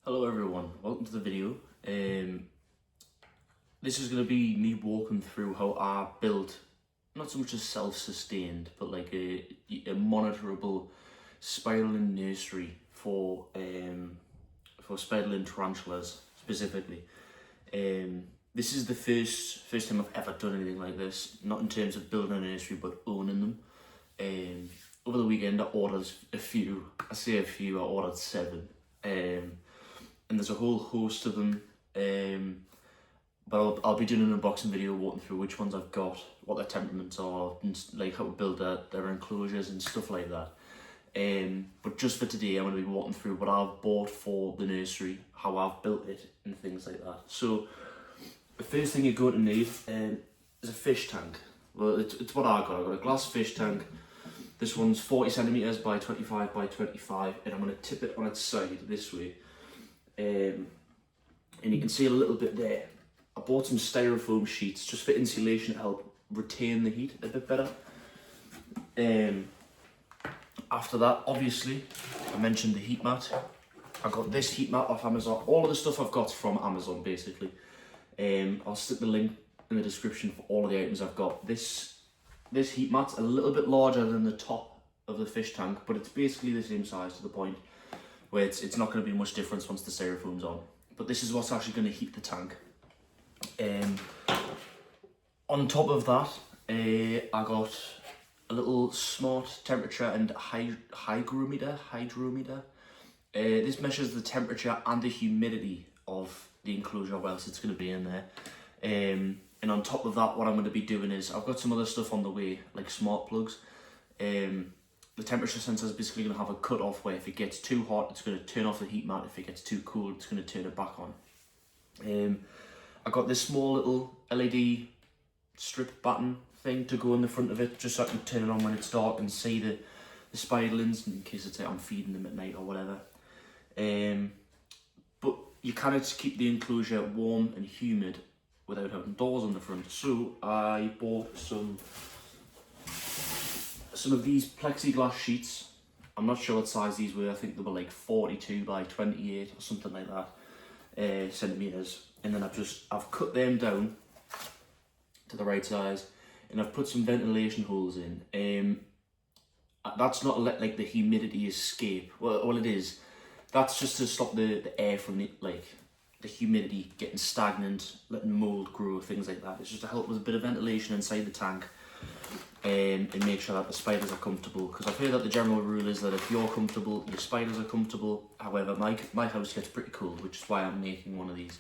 Hello everyone, welcome to the video. This is going to be me walking through how I built, not so much a self-sustained, but like a monitorable spiraling nursery for spiraling tarantulas specifically. This is the first time I've ever done anything like this, not in terms of building a nursery, but owning them. Over the weekend I ordered a few, I ordered 7. And there's a whole host of them, but I'll be doing an unboxing video walking through which ones I've got, what their temperaments are, and like how to build their enclosures and stuff like that. But just for today, I'm going to be walking through what I've bought for the nursery, how I've built it, and things like that. So the first thing you're going to need is a fish tank. Well, it's what I've got a glass fish tank. This one's 40 centimeters by 25 by 25, and I'm going to tip it on its side this way. And you can see a little bit there. I bought some styrofoam sheets just for insulation to help retain the heat a bit better. After that, obviously, I mentioned the heat mat. I got this heat mat off Amazon. All of the stuff I've got from Amazon, basically. I'll stick the link in the description for all of the items I've got. This heat mat's a little bit larger than the top of the fish tank, but it's basically the same size to the point where it's not going to be much difference once the styrofoam's on. But this is what's actually going to heat the tank. On top of that, I got a little smart temperature and hygrometer. This measures the temperature and the humidity of the enclosure whilst it's going to be in there. And on top of that, what I'm going to be doing is, I've got some other stuff on the way, like smart plugs. The temperature sensor is basically going to have a cut off where if it gets too hot, it's going to turn off the heat mat. If it gets too cold, it's going to turn it back on. I got this small little LED strip button thing to go in the front of it, just so I can turn it on when it's dark and see the spiderlings in case it's I'm feeding them at night or whatever. But you cannot keep the enclosure warm and humid without having doors on the front. So I bought some of these plexiglass sheets. I'm not sure what size these were. I think they were like 42 by 28 or something like that centimeters. And then I've cut them down to the right size, and I've put some ventilation holes in. That's not like the humidity escape. Well, it is. That's just to stop the air from the humidity getting stagnant, letting mold grow, things like that. It's just to help with a bit of ventilation inside the tank. And make sure that the spiders are comfortable, because I've heard that the general rule is that if you're comfortable, your spiders are comfortable. However, my house gets pretty cold, which is why I'm making one of these.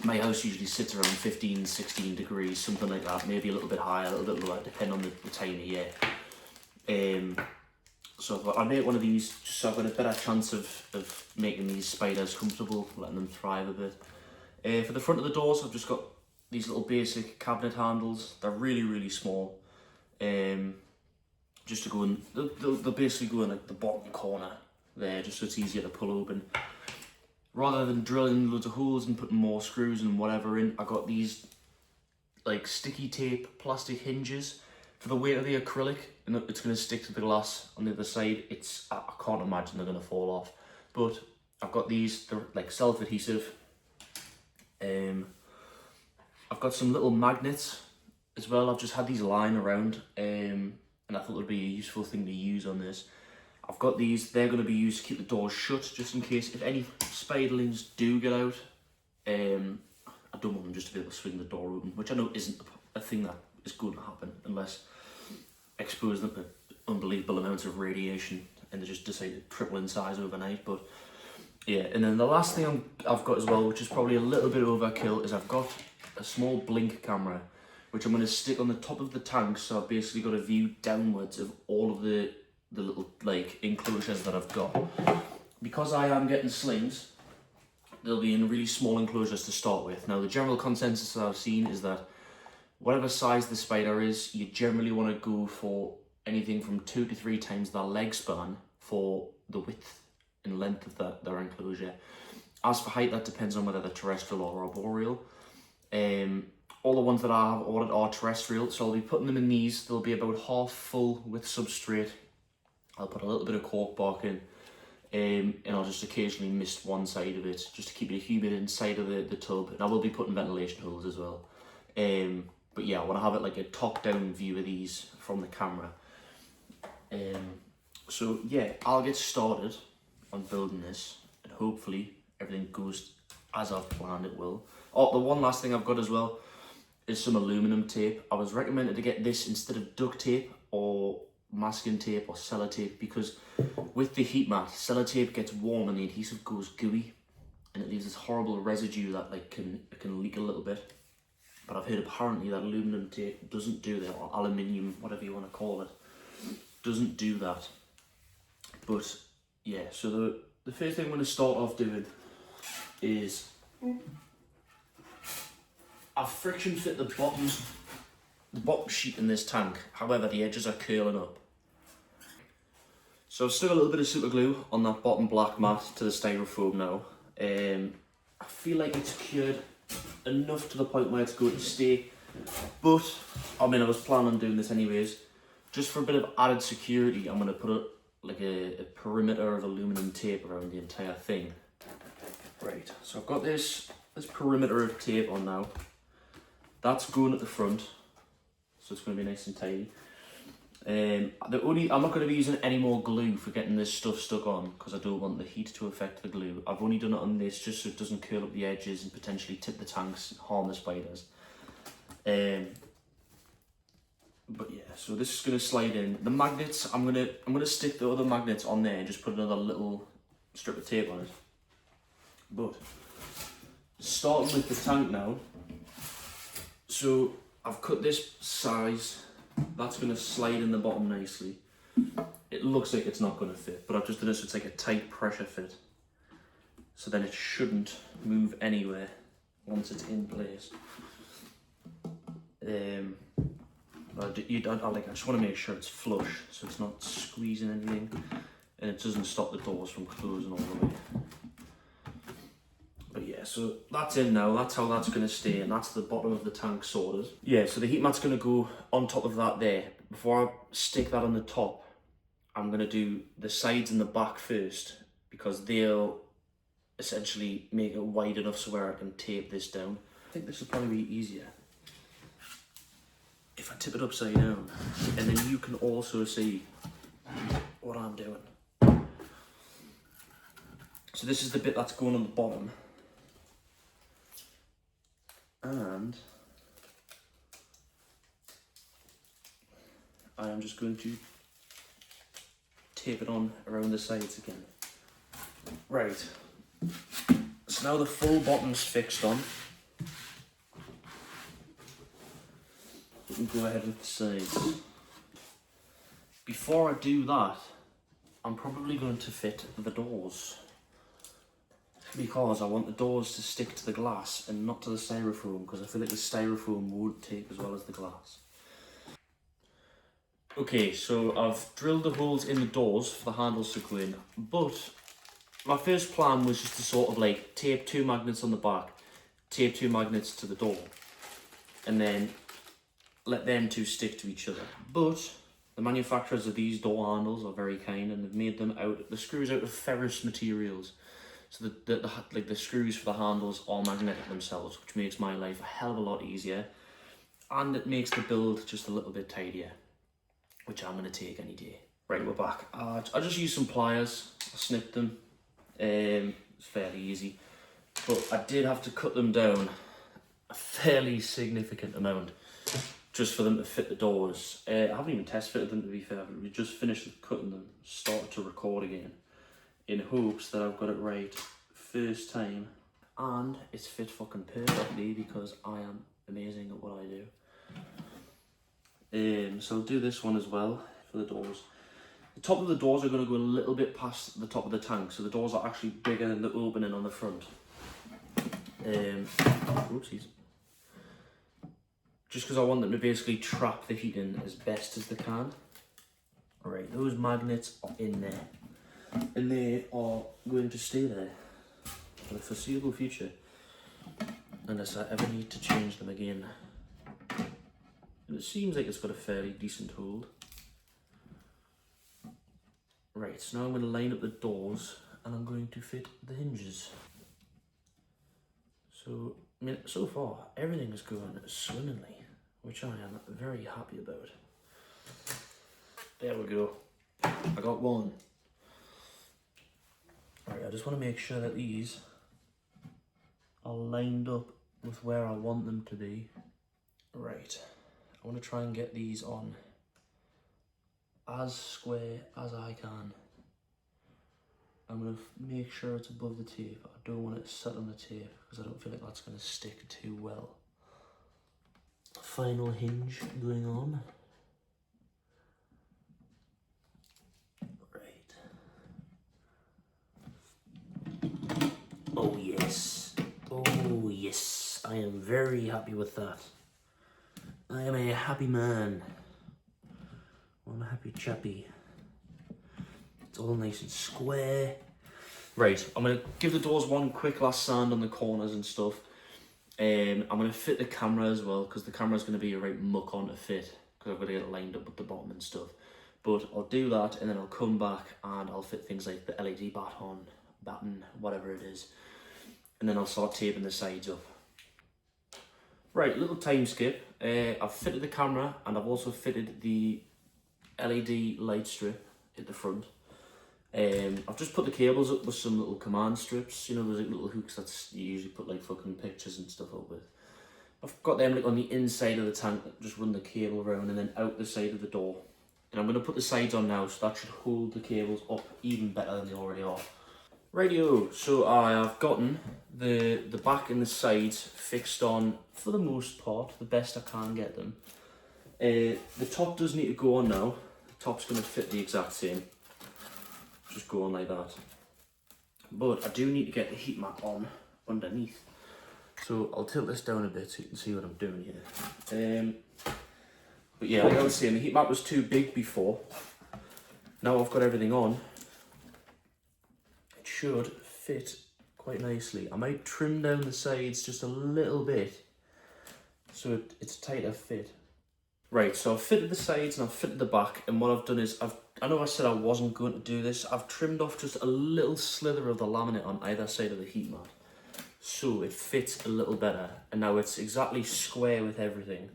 My house usually sits around 15, 16 degrees, something like that, maybe a little bit higher, a little bit lower, depending on the time of year. So I thought I'd make one of these just so I've got a better chance of making these spiders comfortable, letting them thrive a bit. For the front of the doors, I've just got these little basic cabinet handles. They're really small. Just to go in, they'll basically go in like the bottom corner there, just so it's easier to pull open. Rather than drilling loads of holes and putting more screws and whatever in, I got these like sticky tape plastic hinges for the weight of the acrylic, and it's going to stick to the glass on the other side. I can't imagine they're going to fall off, but I've got these. They're like self-adhesive. I've got some little magnets as well. I've just had these lying around, and I thought it would be a useful thing to use on this. I've got these. They're going to be used to keep the doors shut, just in case if any spiderlings do get out. I don't want them just to be able to swing the door open, which I know isn't a thing that is going to happen unless expose them to unbelievable amounts of radiation and they just decide to triple in size overnight. But yeah, and then the last thing I've got as well, which is probably a little bit overkill, is I've got a small blink camera, which I'm going to stick on the top of the tank, so I've basically got a view downwards of all of the little like enclosures that I've got. Because I am getting slings, they'll be in really small enclosures to start with. Now the general consensus that I've seen is that whatever size the spider is, you generally want to go for anything from 2 to 3 times their leg span for the width and length of their enclosure. As for height, that depends on whether they're terrestrial or arboreal. All the ones that I have ordered are terrestrial, so I'll be putting them in these. They'll be about half full with substrate. I'll put a little bit of cork bark in, and I'll just occasionally mist one side of it just to keep it humid inside of the tub. And I will be putting ventilation holes as well. But yeah, I want to have it like a top-down view of these from the camera. So yeah, I'll get started on building this, and hopefully everything goes as I've planned it will. Oh, the one last thing I've got as well is some aluminum tape. I was recommended to get this instead of duct tape or masking tape or sellotape, because with the heat mat, sellotape gets warm and the adhesive goes gooey and it leaves this horrible residue that like can leak a little bit. But I've heard apparently that aluminum tape doesn't do that, or aluminium, whatever you want to call it, doesn't do that. But yeah, so the first thing I'm going to start off doing is I've friction fit the bottom sheet in this tank. However, the edges are curling up. So I've stuck a little bit of super glue on that bottom black mat to the styrofoam now. I feel like it's cured enough to the point where it's going to stay. But, I mean, I was planning on doing this anyways. Just for a bit of added security, I'm going to put a perimeter of aluminum tape around the entire thing. Right, so I've got this perimeter of tape on now. That's going at the front, so it's going to be nice and tidy. I'm not going to be using any more glue for getting this stuff stuck on, because I don't want the heat to affect the glue. I've only done it on this just so it doesn't curl up the edges and potentially tip the tanks and harm the spiders. But yeah, so this is going to slide in. The magnets, I'm gonna stick the other magnets on there and just put another little strip of tape on it. But starting with the tank now. So I've cut this size. That's going to slide in the bottom nicely. It looks like it's not going to fit, but I've just done it so it's like a tight pressure fit. So then it shouldn't move anywhere once it's in place. I just want to make sure it's flush, so it's not squeezing anything, and it doesn't stop the doors from closing all the way. But yeah, so that's in now. That's how that's going to stay, and that's the bottom of the tank sorted. Yeah, so the heat mat's going to go on top of that there. Before I stick that on the top, I'm going to do the sides and the back first, because they'll essentially make it wide enough so where I can tape this down. I think this will probably be easier if I tip it upside down, and then you can also see what I'm doing. So this is the bit that's going on the bottom, and I am just going to tape it on around the sides again. Right, so now the full bottom's fixed on. We can go ahead with the sides. Before I do that, I'm probably going to fit the doors, because I want the doors to stick to the glass and not to the styrofoam, because I feel like the styrofoam won't tape as well as the glass. Okay, so I've drilled the holes in the doors for the handles to go in, but my first plan was just to sort of like tape 2 magnets on the back, tape 2 magnets to the door, and then let them 2 stick to each other. But the manufacturers of these door handles are very kind, and they've made them the screws out of ferrous materials. So the screws for the handles are magnetic themselves, which makes my life a hell of a lot easier, and it makes the build just a little bit tidier, which I'm going to take any day. Right, we're back. I just used some pliers. I snipped them. It's fairly easy, but I did have to cut them down a fairly significant amount just for them to fit the doors. I haven't even test fitted them, to be fair, but we just finished cutting them, started to record again, in hopes that I've got it right first time, and it's fit fucking perfectly because I am amazing at what I do. So I'll do this one as well for the doors. The top of the doors are going to go a little bit past the top of the tank, so the doors are actually bigger than the opening on the front. Whoopsies. Just because I want them to basically trap the heat in as best as they can. Alright, those magnets are in there, and they are going to stay there for the foreseeable future, unless I ever need to change them again. And it seems like it's got a fairly decent hold. Right, so now I'm going to line up the doors and I'm going to fit the hinges. So, I mean, so far, everything is going swimmingly, which I am very happy about. There we go. I got one. Right, I just want to make sure that these are lined up with where I want them to be. Right, I want to try and get these on as square as I can. I'm going to make sure it's above the tape. I don't want it to sit on the tape because I don't feel like that's going to stick too well. Final hinge going on. Right. Oh yes. Oh yes. I am very happy with that. I am a happy man. I'm a happy chappy. It's all nice and square. Right, I'm going to give the doors one quick last sand on the corners and stuff. I'm going to fit the camera as well, because the camera's going to be a right muck on to fit, because I've got to get it lined up with the bottom and stuff. But I'll do that, and then I'll come back and I'll fit things like the LED batten, whatever it is. And then I'll start taping the sides up. Right, little time skip. I've fitted the camera, and I've also fitted the LED light strip at the front. I've just put the cables up with some little command strips, you know, those like little hooks that you usually put like fucking pictures and stuff up with. I've got them like on the inside of the tank that just run the cable around and then out the side of the door. And I'm going to put the sides on now, so that should hold the cables up even better than they already are. Rightio, so I have gotten the back and the sides fixed on for the most part, the best I can get them. The top does need to go on now. The top's going to fit the exact same. Just go on like that. But I do need to get the heat mat on underneath. So I'll tilt this down a bit so you can see what I'm doing here. But yeah, like I was saying, the heat mat was too big before. Now I've got everything on. It should fit quite nicely. I might trim down the sides just a little bit so it's a tighter fit. Right, so I've fitted the sides and I've fitted the back, and what I've done is I know I said I wasn't going to do this. I've trimmed off just a little slither of the laminate on either side of the heat mat, so it fits a little better. And now it's exactly square with everything.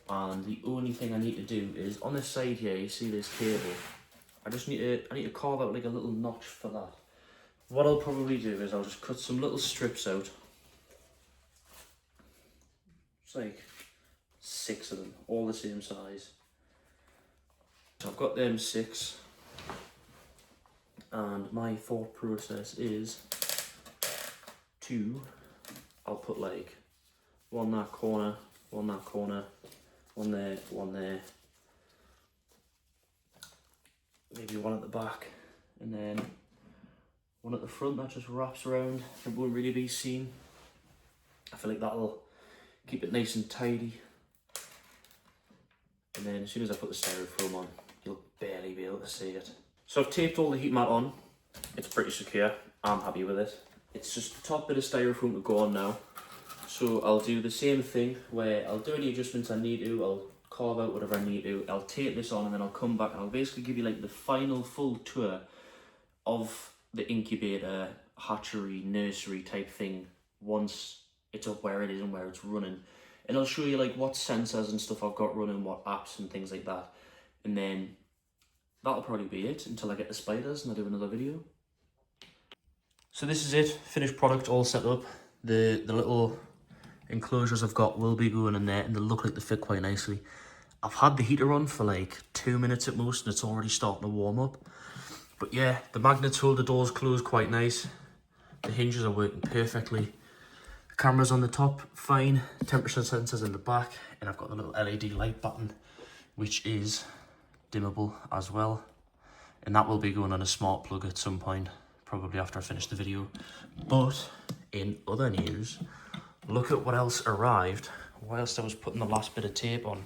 And the only thing I need to do is on this side here, you see this cable. I need to carve out like a little notch for that. What I'll probably do is I'll just cut some little strips out. It's like 6 of them, all the same size. So I've got them 6, and my thought process is I'll put like one that corner, one that corner, one there, maybe one at the back, and then one at the front that just wraps around. It won't really be seen. I feel like that'll keep it nice and tidy. And then as soon as I put the styrofoam on, you'll barely be able to see it. So I've taped all the heat mat on. It's pretty secure. I'm happy with it. It's just the top bit of styrofoam to go on now. So I'll do the same thing where I'll do any adjustments I need to. I'll carve out whatever I need to. I'll tape this on, and then I'll come back and I'll basically give you like the final full tour of the incubator, hatchery, nursery type thing once it's up where it is and where it's running. And I'll show you like what sensors and stuff I've got running, what apps and things like that. And then that'll probably be it until I get the spiders and I do another video. So this is it, finished product all set up. The little enclosures I've got will be going in there, and they look like they fit quite nicely. I've had the heater on for like 2 minutes at most, and it's already starting to warm up. But yeah, the magnets hold the doors closed quite nice. The hinges are working perfectly. The camera's on the top, fine. Temperature sensors in the back, and I've got the little LED light button, which is dimmable as well. And that will be going on a smart plug at some point, probably after I finish the video. But in other news, look at what else arrived whilst I was putting the last bit of tape on.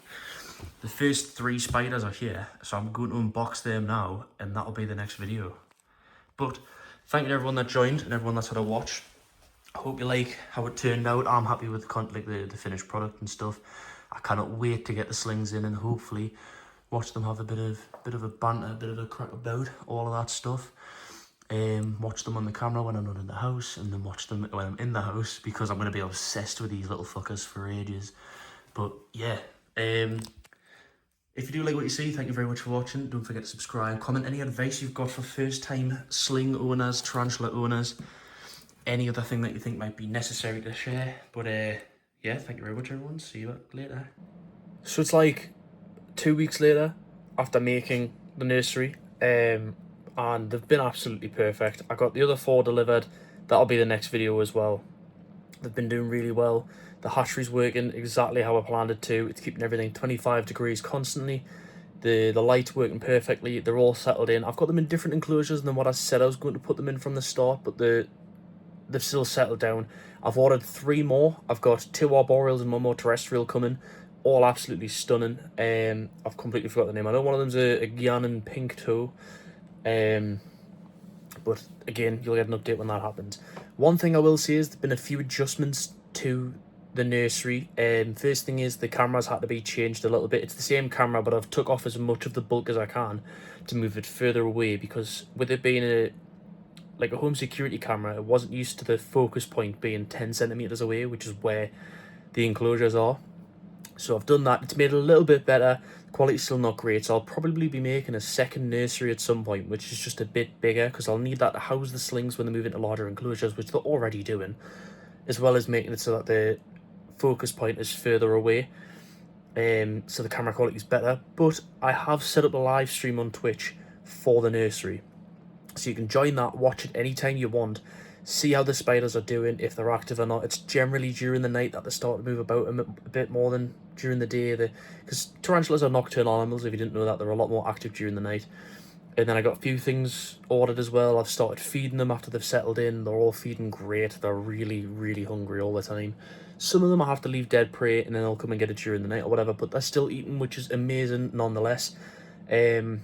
The first 3 spiders are here, so I'm going to unbox them now, and that'll be the next video. But thank you to everyone that joined and everyone that's had a watch. I hope you like how it turned out. I'm happy with the finished product and stuff. I cannot wait to get the slings in and hopefully watch them have a bit of a banter, a bit of a crack about, all of that stuff. watch them on the camera when I'm not in the house, and then watch them when I'm in the house, because I'm going to be obsessed with these little fuckers for ages. But yeah, if you do like what you see, thank you very much for watching. Don't forget to subscribe, comment any advice you've got for first time sling owners, tarantula owners, any other thing that you think might be necessary to share. But yeah, thank you very much everyone, see you later. So it's like 2 weeks later after making the nursery, and they've been absolutely perfect. I got the other 4 delivered. That'll be the next video as well. They've been doing really well. The hatchery's working exactly how I planned it to. It's keeping everything 25 degrees constantly. The light's working perfectly. They're all settled in. I've got them in different enclosures than what I said I was going to put them in from the start, but they've still settled down. I've ordered 3 more. I've got 2 arboreals and 1 more terrestrial coming. All absolutely stunning. I've completely forgot the name. I know one of them's a Guyana pink toe. But again, you'll get an update when that happens. One thing I will say is there's been a few adjustments to the nursery. First thing is the cameras had to be changed a little bit. It's the same camera, but I've took off as much of the bulk as I can to move it further away, because with it being a home security camera, it wasn't used to the focus point being 10 centimeters away, which is where the enclosures are. So I've done that. It's made it a little bit better. The quality's still not great, so I'll probably be making a second nursery at some point, which is just a bit bigger, because I'll need that to house the slings when they move into larger enclosures, which they're already doing, as well as making it so that the focus point is further away, so the camera quality is better. But I have set up a live stream on Twitch for the nursery, so you can join that, watch it anytime you want, see how the spiders are doing, if they're active or not. It's generally during the night that they start to move about a bit more than during the day, because tarantulas are nocturnal animals. If you didn't know that, they're a lot more active during the night. And then I got a few things ordered as well. I've started feeding them after they've settled in. They're all feeding great. They're really, really hungry all the time. Some of them I have to leave dead prey, and then they'll come and get it during the night or whatever, but they're still eating, which is amazing nonetheless. But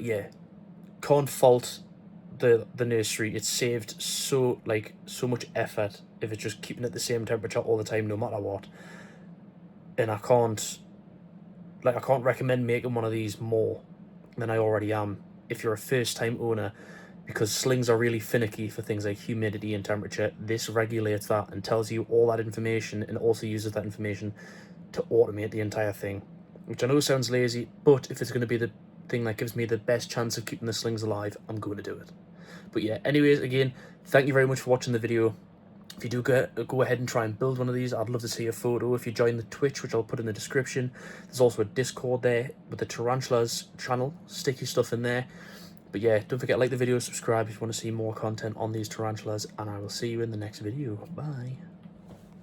yeah, can't fault the nursery. It's saved so much effort if it's just keeping it the same temperature all the time, no matter what. And I can't recommend making one of these more than I already am if you're a first time owner, because slings are really finicky for things like humidity and temperature. This regulates that and tells you all that information, and also uses that information to automate the entire thing, which I know sounds lazy, but if it's going to be the thing that gives me the best chance of keeping the slings alive, I'm going to do it. But yeah, anyways, again, thank you very much for watching the video. If you do go ahead and try and build one of these, I'd love to see a photo. If you join the Twitch, which I'll put in the description, there's also a Discord there with the Tarantulas channel. Stick your stuff in there. But yeah, don't forget to like the video, subscribe if you want to see more content on these tarantulas, and I will see you in the next video. Bye.